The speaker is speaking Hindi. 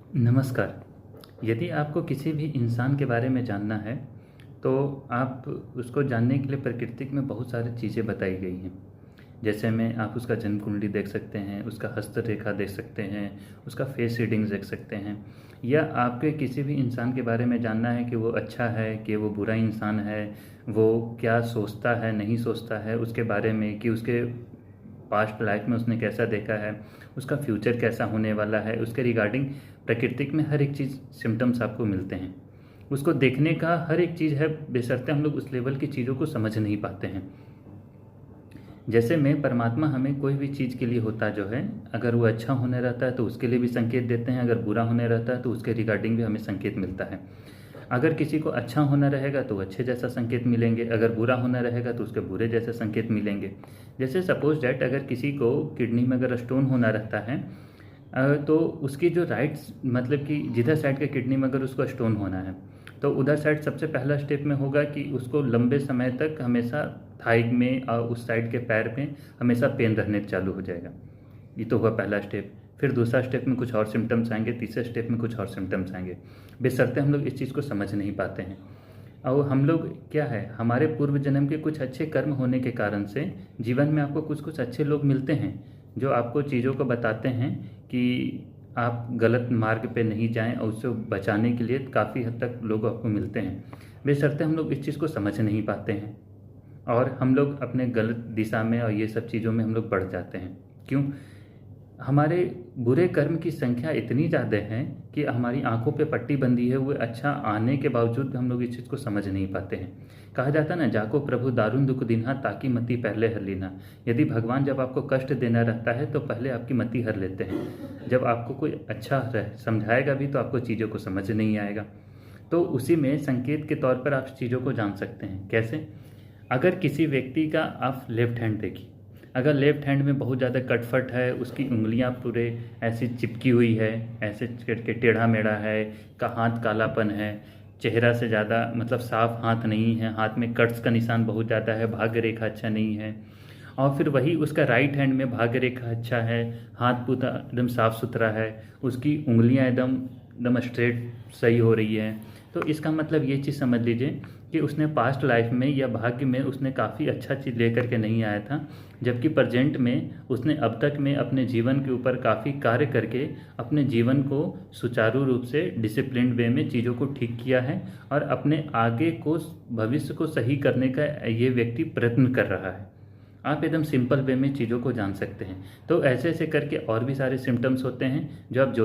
नमस्कार। यदि आपको किसी भी इंसान के बारे में जानना है, तो आप उसको जानने के लिए प्रकृति में बहुत सारी चीज़ें बताई गई हैं। जैसे में आप उसका जन्म कुंडली देख सकते हैं, उसका हस्तरेखा देख सकते हैं, उसका फेस रीडिंग्स देख सकते हैं, या आपके किसी भी इंसान के बारे में जानना है कि वो अच्छा है, कि वो बुरा इंसान है, वो क्या सोचता है, नहीं सोचता है, उसके बारे में कि उसके पास्ट लाइफ में उसने कैसा देखा है, उसका फ्यूचर कैसा होने वाला है, उसके रिगार्डिंग प्राकृतिक में हर एक चीज़ सिम्टम्स आपको मिलते हैं। उसको देखने का हर एक चीज़ है, बेशर्ते हम लोग उस लेवल की चीज़ों को समझ नहीं पाते हैं। जैसे में परमात्मा हमें कोई भी चीज़ के लिए होता जो है, अगर वो अच्छा होने रहता है तो उसके लिए भी संकेत देते हैं, अगर बुरा होने रहता है तो उसके रिगार्डिंग भी हमें संकेत मिलता है। अगर किसी को अच्छा होना रहेगा तो अच्छे जैसा संकेत मिलेंगे, अगर बुरा होना रहेगा तो उसके बुरे जैसे संकेत मिलेंगे। जैसे सपोज डैट अगर किसी को किडनी में अगर स्टोन होना रहता है, तो उसकी जो राइट मतलब कि जिधर साइड के किडनी में अगर उसको स्टोन होना है, तो उधर साइड सबसे पहला स्टेप में होगा कि उसको लंबे समय तक हमेशा थाई में और उस साइड के पैर में हमेशा पेन रहने चालू हो जाएगा। ये तो हुआ पहला स्टेप। फिर दूसरा स्टेप में कुछ और सिम्टम्स आएंगे, तीसरे स्टेप में कुछ और सिम्टम्स आएंगे। बेशर्ते हम लोग इस चीज़ को समझ नहीं पाते हैं। और हम लोग क्या है, हमारे पूर्व जन्म के कुछ अच्छे कर्म होने के कारण से जीवन में आपको कुछ कुछ अच्छे लोग मिलते हैं, जो आपको चीज़ों को बताते हैं कि आप गलत मार्ग पे नहीं जाएं, और उससे बचाने के लिए काफ़ी हद तक लोग आपको मिलते हैं। बेशर्ते हम लोग इस चीज़ को समझ नहीं पाते हैं और हम लोग अपने गलत दिशा में और ये सब चीज़ों में हम लोग बढ़ जाते हैं। क्यों? हमारे बुरे कर्म की संख्या इतनी ज़्यादा है कि हमारी आंखों पे पट्टी बंधी है, हुए अच्छा आने के बावजूद भी हम लोग इस चीज़ को समझ नहीं पाते हैं। कहा जाता है ना, जाको प्रभु दारुण दुख दीन्हा ताकि मति पहले हर लीना। यदि भगवान जब आपको कष्ट देना रहता है तो पहले आपकी मति हर लेते हैं। जब आपको कोई अच्छा समझाएगा भी तो आपको चीज़ों को समझ नहीं आएगा। तो उसी में संकेत के तौर पर आप चीज़ों को जान सकते हैं। कैसे? अगर किसी व्यक्ति का आप लेफ्ट हैंड देखिए, अगर लेफ्ट हैंड में बहुत ज़्यादा कटफट है, उसकी उंगलियां पूरे ऐसी चिपकी हुई है, ऐसे करके टेढ़ा मेढ़ा है, का हाथ कालापन है, चेहरा से ज़्यादा मतलब साफ हाथ नहीं है, हाथ में कट्स का निशान बहुत ज़्यादा है, भाग्य रेखा अच्छा नहीं है, और फिर वही उसका राइट हैंड में भाग्य रेखा अच्छा है, हाथ पूरा एकदम साफ सुथरा है, उसकी उंगलियां एकदम एकदम स्ट्रेट सही हो रही है, तो इसका मतलब ये चीज़ समझ लीजिए कि उसने पास्ट लाइफ में या भाग्य में उसने काफ़ी अच्छा चीज़ लेकर के नहीं आया था, जबकि प्रेजेंट में उसने अब तक में अपने जीवन के ऊपर काफ़ी कार्य करके अपने जीवन को सुचारू रूप से डिसिप्लिन्ड वे में चीज़ों को ठीक किया है, और अपने आगे को भविष्य को सही करने का ये व्यक्ति प्रयत्न कर रहा है। आप एकदम सिंपल वे में चीज़ों को जान सकते हैं। तो ऐसे ऐसे करके और भी सारे सिम्टम्स होते हैं जो आप जो